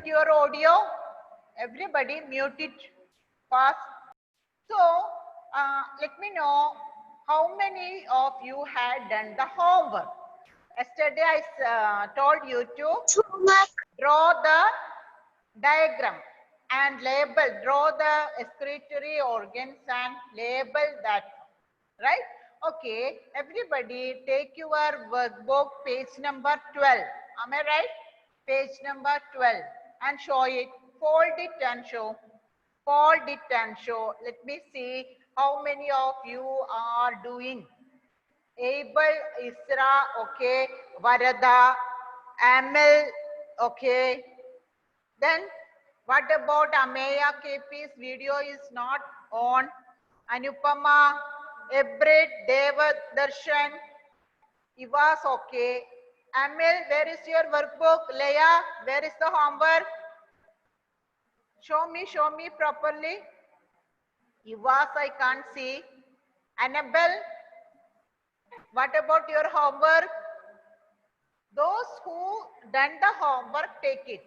mute your audio. Everybody mute it fast. So, let me know how many of you had done the homework. Yesterday I told you to draw the diagram and label, draw the excretory organs and label that, right? Okay, everybody take your workbook page number 12. Am I right? Page number 12 and show it, fold it and show. Fold it and show. Let me see how many of you are doing. Abel, Isra, okay. Varada, Amel, okay. Then what about Ameya KP's video is not on. Anupama, Ebret, Devadarshan, Ivas, okay. Amel, where is your workbook? Leah, where is the homework? Show me properly. Ivas, I can't see. Annabelle, what about your homework? Those who done the homework, take it.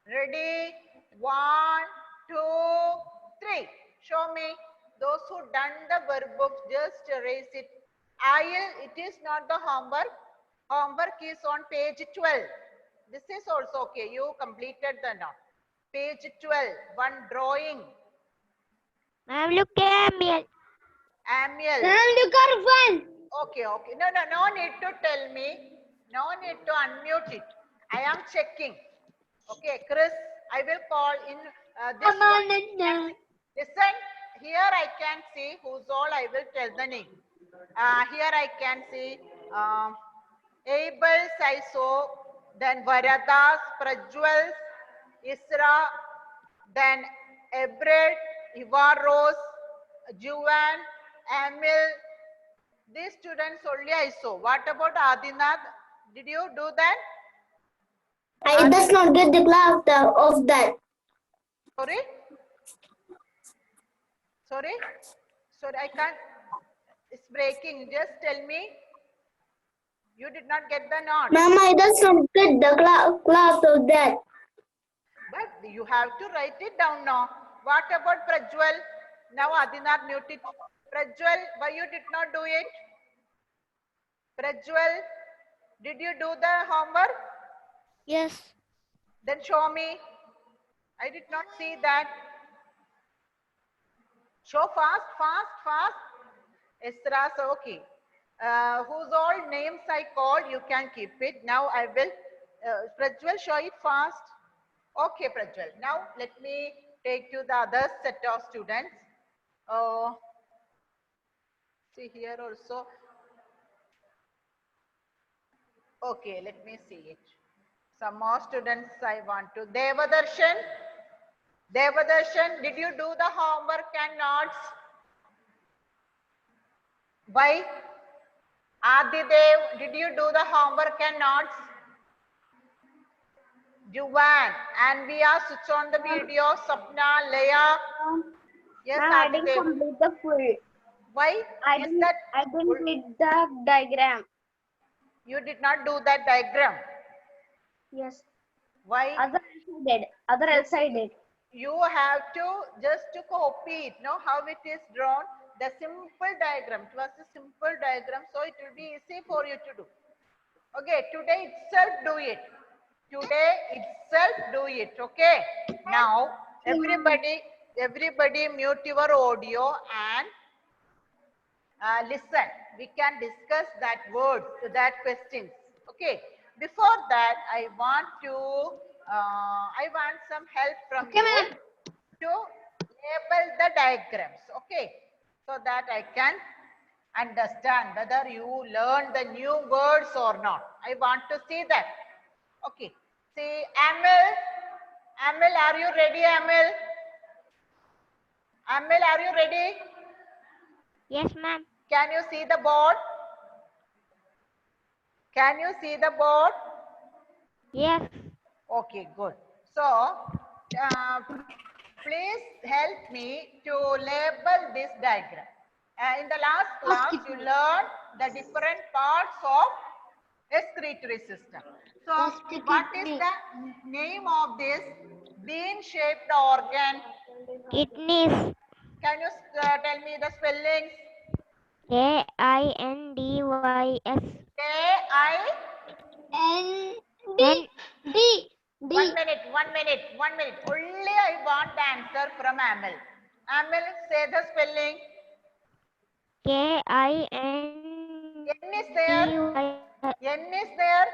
Ready? 1, 2, 3. Show me. Those who done the workbook, just erase it. It is not the homework. Homework is on page 12. This is also okay. You completed the note. Page 12. One drawing. Ma'am, look at Amiel. Amiel. Ma'am, look at one. Okay. No need to tell me. No need to unmute it. I am checking. Okay, Chris, I will call in this one. Listen, here I can see who's all, I will tell the name. Here I can see Abel's I saw, then Varadas, Prajwals, Isra, then Ebred, Ivaros, Juan, Emil. These students only I saw. What about Adinath? Did you do that? I does not get the class of that. Sorry, I can't. It's breaking. Just tell me. You did not get the note. Ma'am, I does not get the class of that. But you have to write it down now. What about Prajwal? Now Adinath mute it. Prajwal, why you did not do it? Prajwal, did you do the homework? Yes. Then show me. I did not see that. Show fast. Esra, so okay. Whose all names I called, you can keep it. Now I will, Prajwal, show it fast. Okay, Prajwal. Now let me take to the other set of students. See here also. Okay, let me see it. Some more students I want to. Devadarshan, did you do the homework and notes? Why? Adidev, did you do the homework and notes? Juvan, and we are switch on the video. Sapna, Leah. Yes, I didn't complete the full. Why? I didn't read the diagram. You did not do that diagram. Yes. Why? Other else I did. You have to just to copy it. Know how it is drawn. The simple diagram. It was a simple diagram, so it will be easy for you to do. Okay, today itself do it. Okay. Now everybody mute your audio and listen. We can discuss that word, that questions. Okay. Before that, I want some help from you to label the diagrams. Okay. So that I can understand whether you learn the new words or not. I want to see that. Okay. See, Amel, are you ready, Amel? Amel, are you ready? Yes, ma'am. Can you see the board? Can you see the board? Yes. Okay, good. So, please help me to label this diagram. In the last class, you learned the different parts of excretory system. So, what is the name of this Bean-shaped organ. Kidneys. Can you tell me the spellings? KINDYS. K-I. N N D. 1 minute, 1 minute, 1 minute. Only I want the answer from Amal. Amal, say the spelling. KINDYS. N is there. N is there.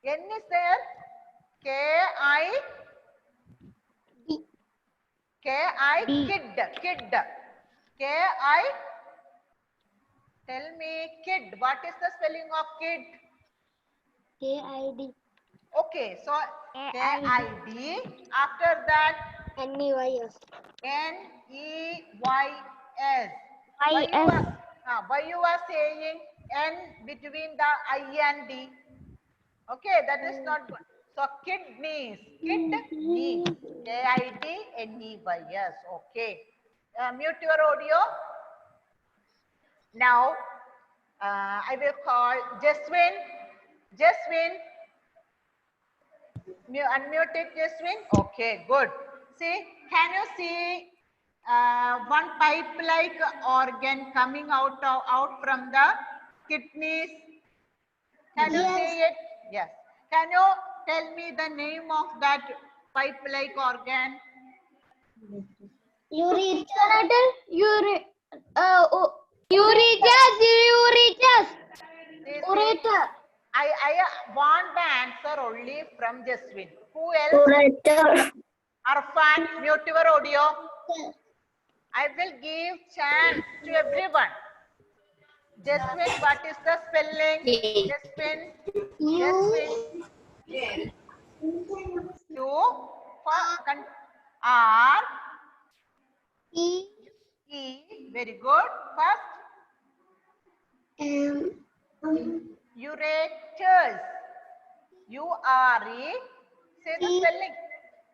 N is there. K-I. K-I. D. Kid. Kid. K-I. Tell me kid. What is the spelling of kid? KID. Okay, so K-I-D. After that, NEYS. N-E-Y-S. YS. Why you are saying N between the I and D? Okay, that is not good. So kidneys, kidney, K-I-D-N-E-Y-S. Okay, mute your audio. Now, I will call Jaswin. Jaswin, unmute it, Jaswin. Okay, good. See, can you see one pipe-like organ coming out from the kidneys? Can you see it? Yes. Can you tell me the name of that pipe-like organ? Urethra. Urethra. See, Urethra. I want the answer only from Jaswin. Who else? Urethra. Arfan, mute your audio. I will give chance to everyone. Jaswin, what is the spelling? Jaswin, Jaswin, U for R, E. E, very good. First, ureters, U-R-E, say the spelling.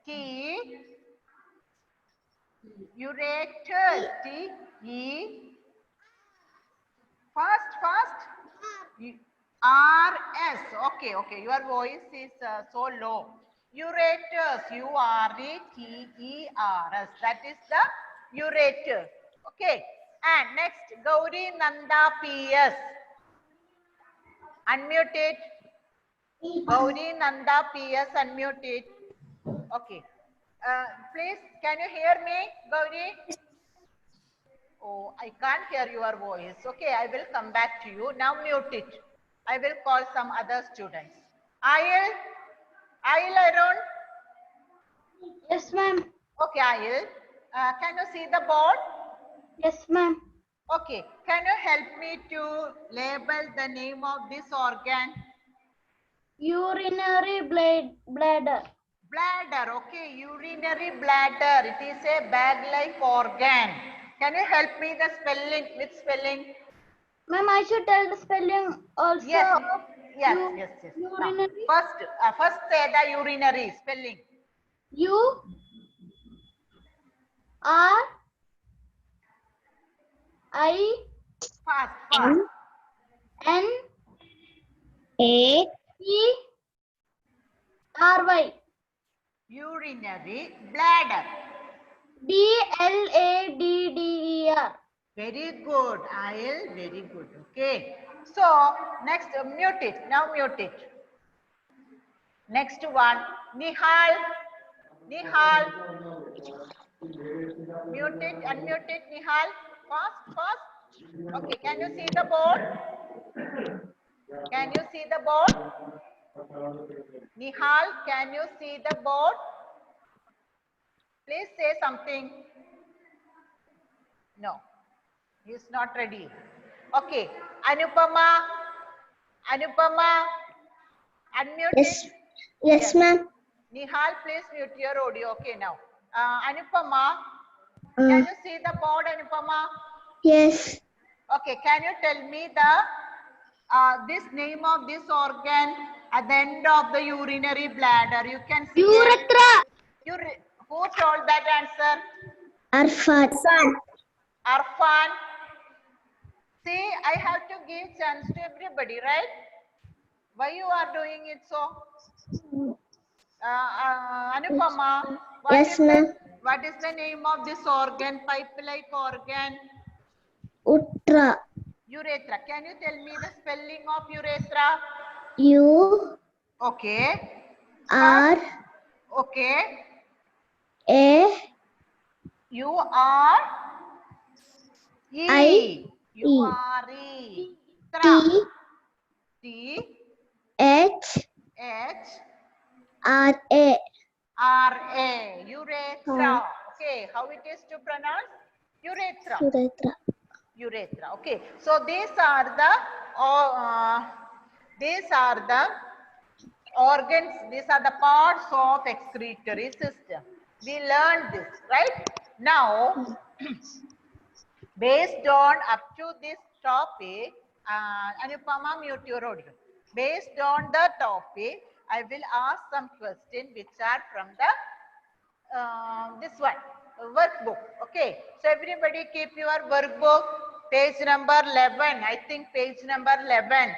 T, ureters, T-E, fast. R-S, okay, your voice is so low. Ureters, U-R-E-T-E-R-S, that is the ureter. Okay, and next, Gauri Nanda P.S. Unmute it. Gauri Nanda P.S. Unmute it. Okay. Please, can you hear me, Gauri? Oh, I can't hear your voice. Okay, I will come back to you. Now mute it. I will call some other students. Ayil Arun. Yes, ma'am. Okay, Ayil. Can you see the board? Yes, ma'am. Okay. Can you help me to label the name of this organ? Urinary bladder. Bladder. Okay, urinary bladder. It is a bag-like organ. Can you help me the spelling? With spelling? Ma'am, I should tell the spelling also. Yes. Yes. Now, Urinary. first say the urinary spelling. U R I Fast. N A E R Y. Urinary bladder. BLADDER. Very good, Ayil. Very good. Okay. So next, mute it. Now mute it. Next one, Nihal. Mute it, unmute it, Nihal. Fast. Okay, can you see the board? Can you see the board? Nihal, can you see the board? Please say something. No, he is not ready. Okay, Anupama, unmute it. Yes, ma'am. Nihal, please mute your audio. Okay, now. Anupama, can you see the board, Anupama? Yes. Okay, can you tell me the this name of this organ at the end of the urinary bladder? You can see Urethra. who told that answer? Arfan. Arfan. See, I have to give chance to everybody, right? Why you are doing it so? Anupama, Yes, ma'am. what is the name of this organ, pipe-like organ? Utra. Urethra. Can you tell me the spelling of urethra? U Okay. R Okay. A U R E. I U R E. T T H H R A. R A. Urethra. Okay. How it is to pronounce? Urethra. Urethra. Urethra. Okay. So these are the organs. These are the parts of excretory system. We learned this, right? Now, based on up to this topic, Anupama, mute your audio. Based on the topic, I will ask some questions which are from the this one workbook. Okay, so everybody keep your workbook, page number 11. I think page number 11.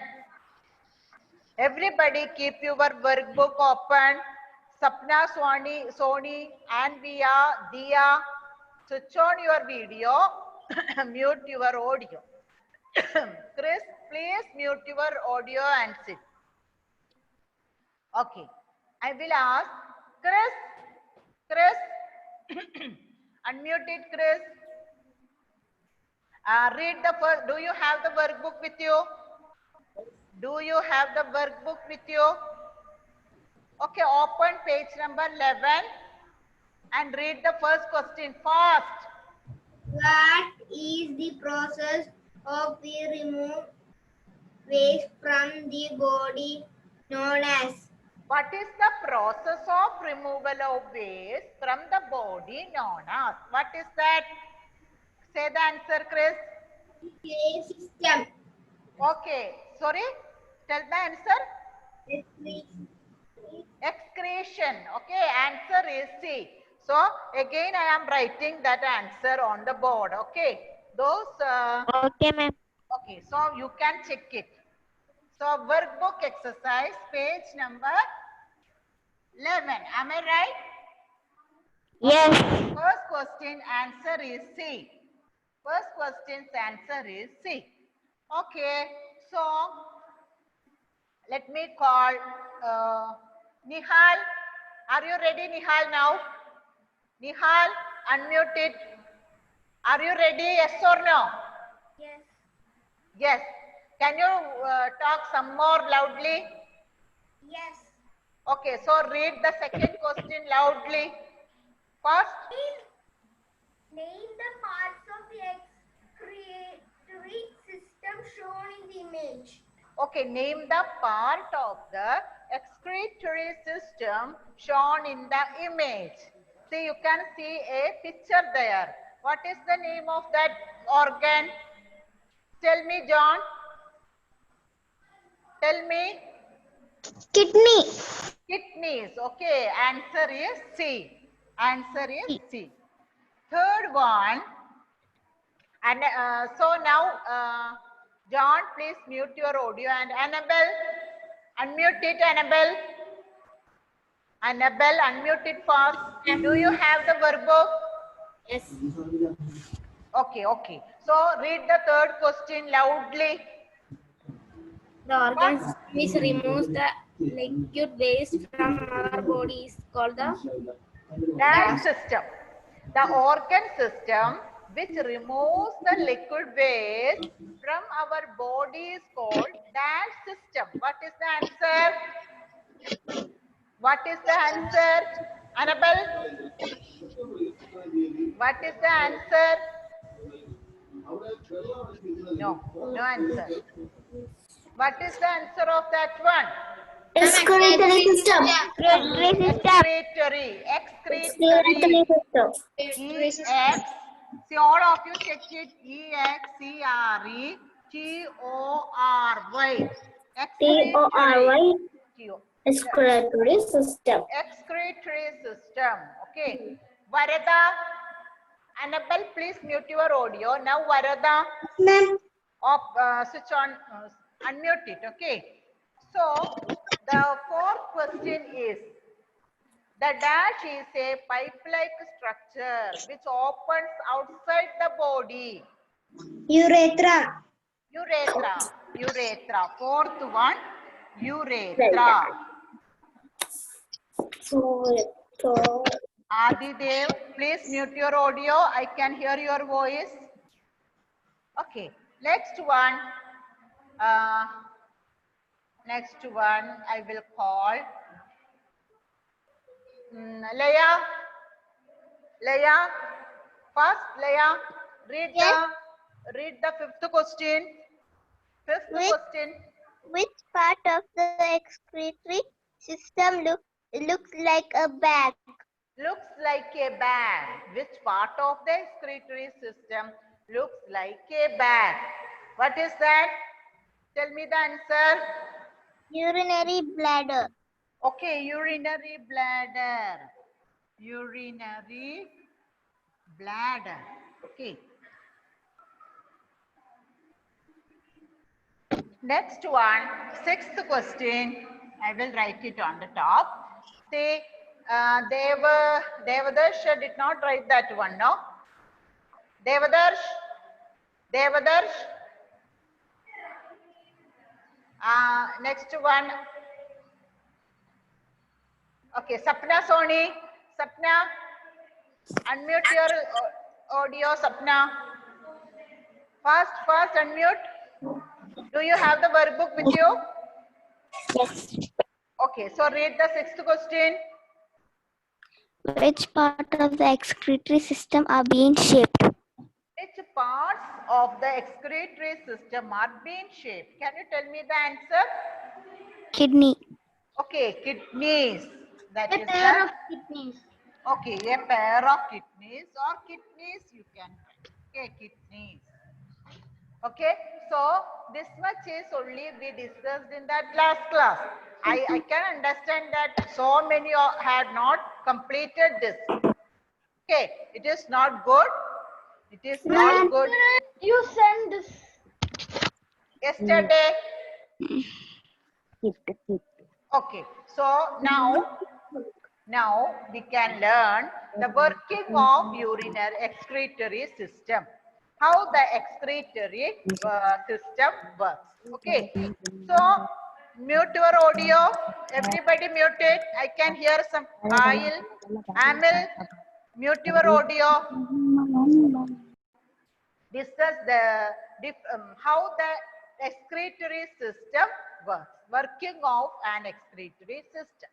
Everybody keep your workbook open. Sapna, Sony, Anvia, Dia, switch on your video, mute your audio. Chris, please mute your audio and sit. Okay, I will ask Chris, unmute it, Chris. Read the first. Do you have the workbook with you? Do you have the workbook with you? Okay, open page number 11 and read the first question fast. What is the process of the remove waste from the body known as? What is the process of removal of waste from the body known as? What is that? Say the answer, Chris. Waste system. Okay, sorry, tell the answer. Excretion. Okay, answer is C. So again I am writing that answer on the board. Okay, those Okay, ma'am. okay, so you can check it. So workbook exercise page number 11. Am I right? Yes. First question answer is C. First question's answer is C. Okay, so let me call Nihal. Are you ready, Nihal, now? Nihal, unmute it. Are you ready? Yes or no? Yes. Yes. Can you talk some more loudly? Yes. Okay, so read the second question loudly. First, Name the parts of the excretory system shown in the image. okay, name the part of the excretory system shown in the image. See, you can see a picture there. What is the name of that organ? Tell me, John. Tell me. Kidney. Kidneys. Okay, answer is C. Answer is C. Third one. And so now, John, please mute your audio. And Annabelle, unmute it, Annabelle. Annabelle, unmute it fast. Do you have the workbook? Yes. Okay, okay. So read the third question loudly. The organ which removes the liquid waste from our body is called the That system. The organ system which removes the liquid waste from our body is called that system. What is the answer? What is the answer? Annabelle? What is the answer? No, no answer. What is the answer of that one? Excretory system. Excretory system. Excretory. system. EX. See, all of you check it. EXCRETORY. TORY. T-O. Excretory system. Excretory system. Okay. Varada. Annabelle, please mute your audio. Now, Varada, Ma'am. switch on, unmute it. Okay. So, the fourth question is, The dash is a pipe-like structure which opens outside the body. Urethra. Urethra. Fourth one, urethra. Adidev, please mute your audio. I can hear your voice. Okay. Next one. I will call Leia. First, Leia, read the fifth question. Which part of the excretory system looks like a bag? Looks like a bag. Which part of the excretory system looks like a bag? What is that? Tell me the answer. Urinary bladder. Okay, urinary bladder. Urinary bladder. Okay. Next one, sixth question. I will write it on the top. See, Devadarsh did not write that one, no? Devadarsh. Next one. Okay, Sapna Soni. Sapna, unmute your audio, Sapna. First, unmute. Do you have the workbook with you? Yes. Okay, so read the sixth question. Which part of the excretory system are being shaped? Which parts of the excretory system are being shaped? Can you tell me the answer? Kidney. Okay, kidneys. That A is pair the, of kidneys. okay, a pair of kidneys or kidneys you can write. Okay, kidneys. Okay, so this much is only we discussed in that last class. I can understand that so many had not completed this. Okay, it is not good. It is not good. You send this. Yesterday. Okay, so now we can learn the working of urinary excretory system. How the excretory system works. Okay, so mute your audio. Everybody mute it. I can hear some Ail, Amil. Mute your audio. Discuss how the excretory system works. Working of an excretory system.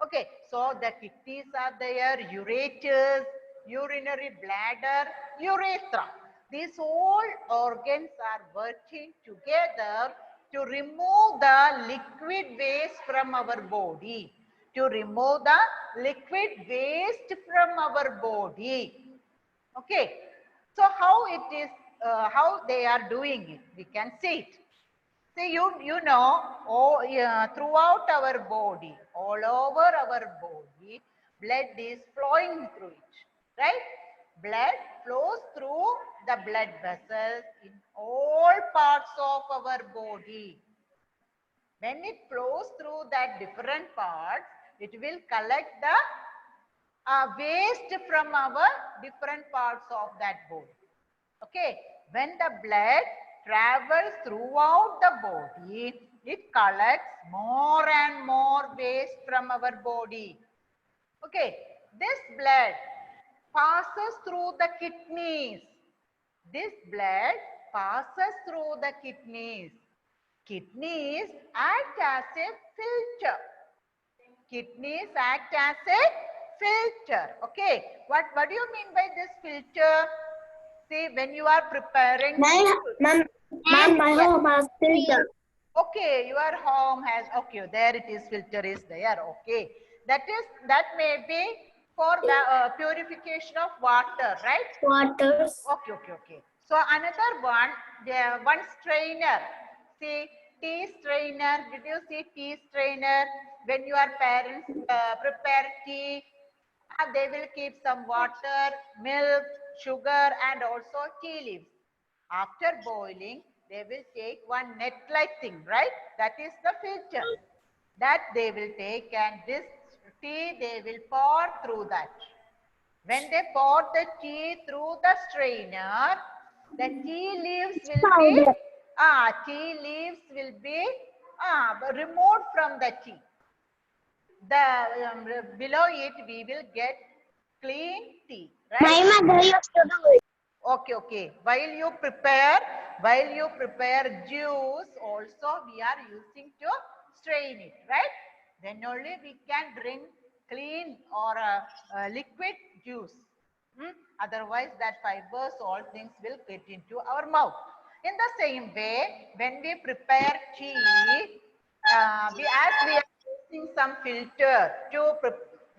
Okay, so the kidneys are there, ureters, urinary bladder, urethra. These all organs are working together to remove the liquid waste from our body. To remove the liquid waste from our body. Okay, so how it is, how they are doing it, we can see it. See, you know, throughout our body, all over our body, blood is flowing through it, right? Blood flows through the blood vessels in all parts of our body. When it flows through that different parts, it will collect the waste from our different parts of that body. Okay, when the blood travels throughout the body, it collects more and more waste from our body. Okay, this blood passes through the kidneys. This blood passes through the kidneys. Kidneys act as a filter. Kidneys act as a filter. Okay, what do you mean by this filter? See, when you are preparing. My home has filter. Okay, your home has, okay, there it is, filter is there. Okay, that may be for the purification of water, right? Waters. Okay. So another one, one strainer. See, tea strainer. Did you see tea strainer? When your parents prepare tea, they will keep some water, milk, sugar, and also tea leaves. After boiling, they will take one net-like thing, right? That is the filter. That they will take, and this tea they will pour through that. When they pour the tea through the strainer, the tea leaves will be Powder. removed from the tea. Below it we will get clean tea, right? My mother used to do it. Okay. While you prepare juice, also we are using to strain it, right? Then only we can drink clean or liquid juice. Otherwise, that fibers, all things will get into our mouth. In the same way, when we prepare tea, we are using some filter to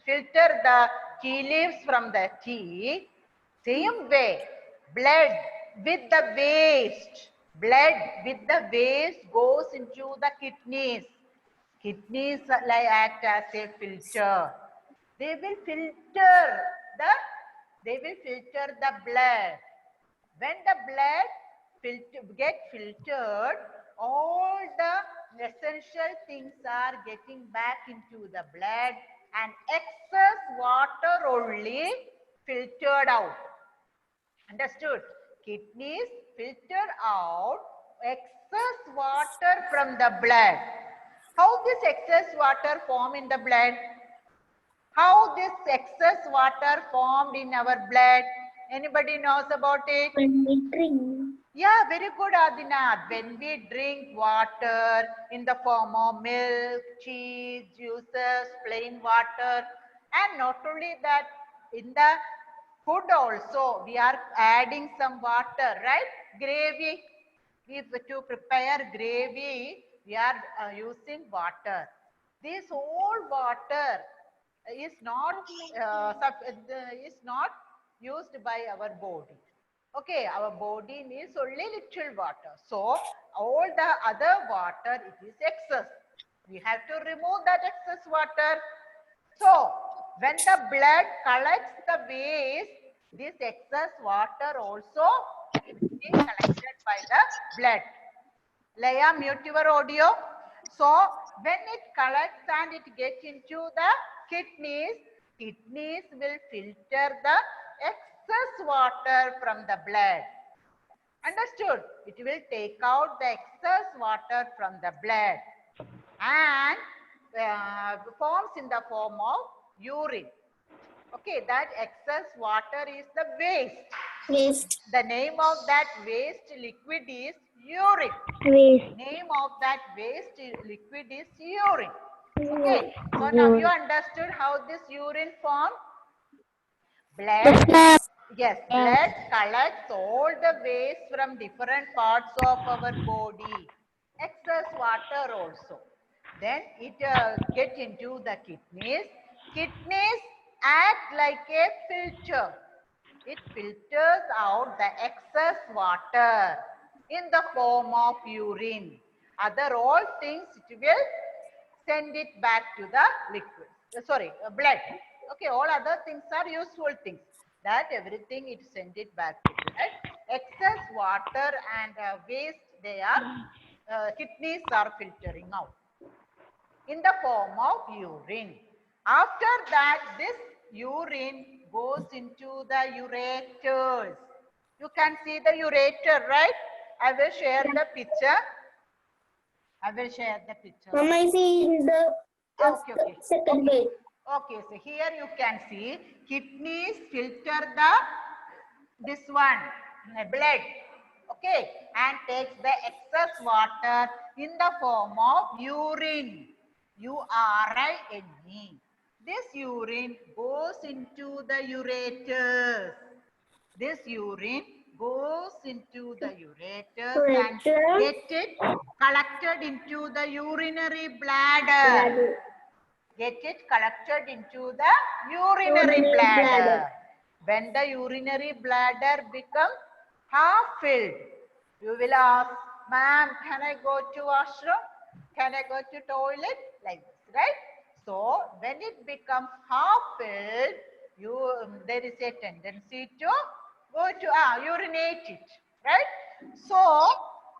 filter the tea leaves from the tea. Same way, blood with the waste goes into the kidneys. Kidneys like act as a filter. They will filter the blood. When the blood get filtered, all the essential things are getting back into the blood and excess water only filtered out. Understood? Kidneys filter out excess water from the blood. How this excess water form in the blood? How this excess water formed in our blood? Anybody knows about it? When we drink. Yeah, very good, Adinath. When we drink water in the form of milk, cheese, juices, plain water, and not only that, in the food also, we are adding some water, right? Gravy. If to prepare gravy, we are using water. This whole water is not used by our body. Okay, our body needs only little water. So all the other water, it is excess. We have to remove that excess water. So when the blood collects the waste, this excess water also is being collected by the blood. Leah, mute your audio. So when it collects and it gets into the kidneys will filter the excess water from the blood. Understood? It will take out the excess water from the blood and forms in the form of urine. Okay, that excess water is the waste. Waste. The name of that waste liquid is urine. Waste. Name of that waste liquid is urine. Okay, so now you understood how this urine formed? Blood, yes, blood collects all the waste from different parts of our body. Excess water also. Then it gets into the kidneys. Kidneys act like a filter. It filters out the excess water in the form of urine. Other all things it will send it back to the liquid. Blood. Okay, all other things are useful things. That everything it send it back to blood. Excess water and waste kidneys are filtering out in the form of urine. After that, this urine goes into the ureters. You can see the ureter, right? I will share the picture. Mama, I see in the Okay. second page. Okay, so here you can see kidneys filter this one, blood, okay, and takes the excess water in the form of urine. U-R-I-N-E. This urine goes into the ureters. This urine goes into the ureters and get it collected into the urinary bladder. Get it collected into the urinary bladder. When the urinary bladder becomes half filled, you will ask, ma'am, can I go to washroom? Can I go to toilet? Like this, right? So when it becomes half filled, there is a tendency to go to urinate it, right? So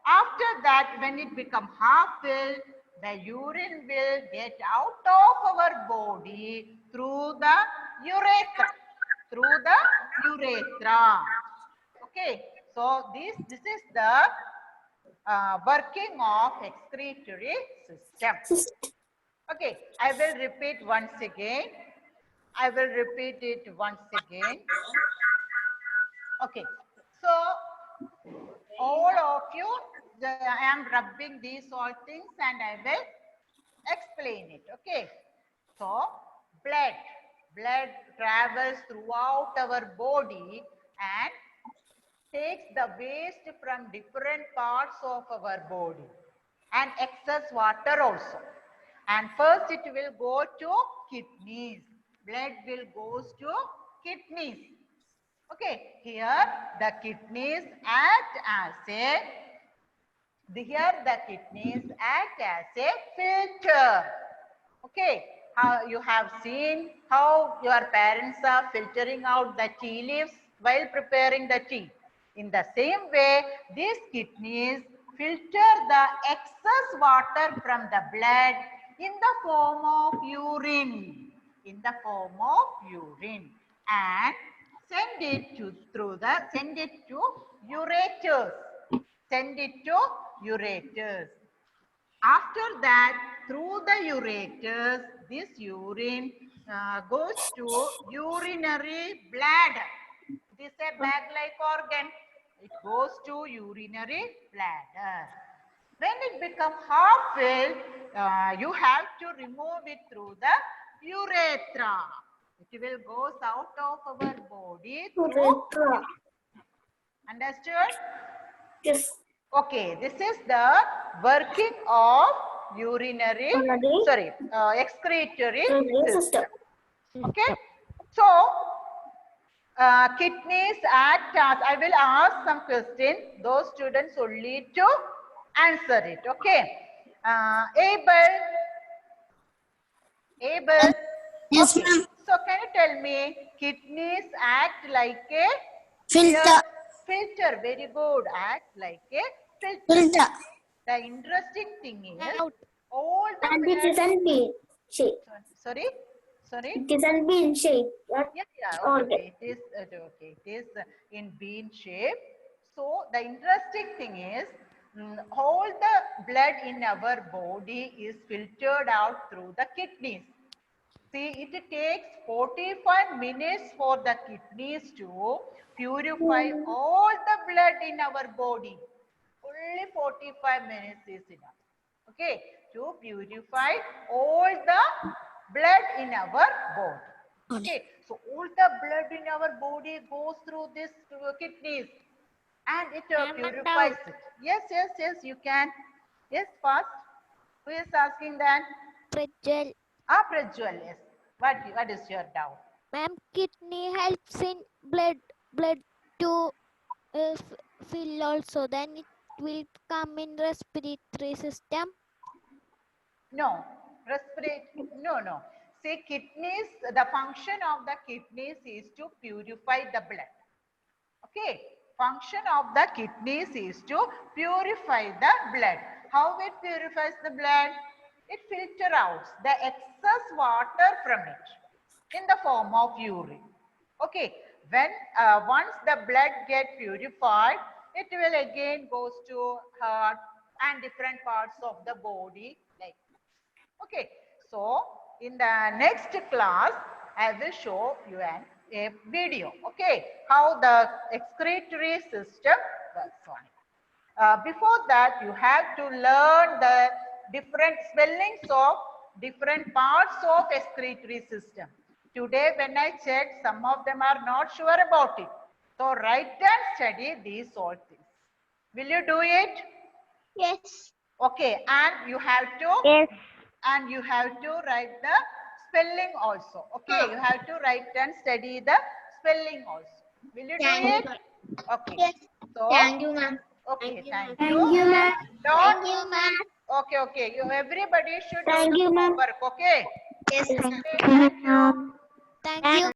after that, when it becomes half filled, The urine will get out of our body through the urethra. Through the urethra. Okay. So this is the working of excretory system. Okay, I will repeat once again. I will repeat it once again. Okay, so all of you, I am rubbing these all things and I will explain it. Okay, so blood travels throughout our body and takes the waste from different parts of our body and excess water also. And first it will go to kidneys. Blood will goes to kidneys. Okay, here the kidneys act as a filter. Okay, how you have seen how your parents are filtering out the tea leaves while preparing the tea. In the same way, these kidneys filter the excess water from the blood in the form of urine. In the form of urine, and send it to ureters. Send it to ureters. After that, through the ureters, this urine goes to urinary bladder. It is a bag-like organ. It goes to urinary bladder. When it becomes half filled, you have to remove it through the urethra. It will goes out of our body through. Urethra. Understood? Yes. Okay, this is the working of urinary, Urinary. excretory Urinary system. system. Okay, so kidneys act as, I will ask some questions, those students only to answer it. Okay, Abel. Yes, Okay. ma'am. So can you tell me, kidneys act like a Filter. filter. Very good. Act like a filter. Filter. The interesting thing is, all the And it blood. isn't bean shape. Sorry. It isn't bean shape. Yeah. Organ. Okay. It is okay. It is in bean shape. So the interesting thing is, all the blood in our body is filtered out through the kidneys. See, it takes 45 minutes for the kidneys to purify all the blood in our body. Only 45 minutes is enough. Okay, to purify all the blood in our body. Okay, so all the blood in our body goes through this kidneys and it purifies it. Yes, you can. Yes, fast. Who is asking that? Prajwal. Prajwal, yes. What is your doubt? Ma'am, kidney helps in blood to fill also. Then it will come in respiratory system. No, no. See, kidneys, the function of the kidneys is to purify the blood. Okay, function of the kidneys is to purify the blood. How it purifies the blood? It filters out the excess water from it in the form of urine. Okay, when once the blood gets purified, it will again goes to heart and different parts of the body like. Okay, so in the next class, I will show you a video. Okay, how the excretory system works on it. Before that, you have to learn the different spellings of different parts of excretory system. Today, when I checked, some of them are not sure about it. So write and study these all things. Will you do it? Yes. Okay, and you have to. Yes. And you have to write the spelling also. Okay, you have to write and study the spelling also. Will you do it? Okay. Yes. So, Thank you, ma'am. okay, thank Thank you. you, ma'am. Don't. ma'am. Okay. You everybody should Thank do you, the ma'am. homework. Okay. Yes, ma'am. Okay, thank you. Thank you.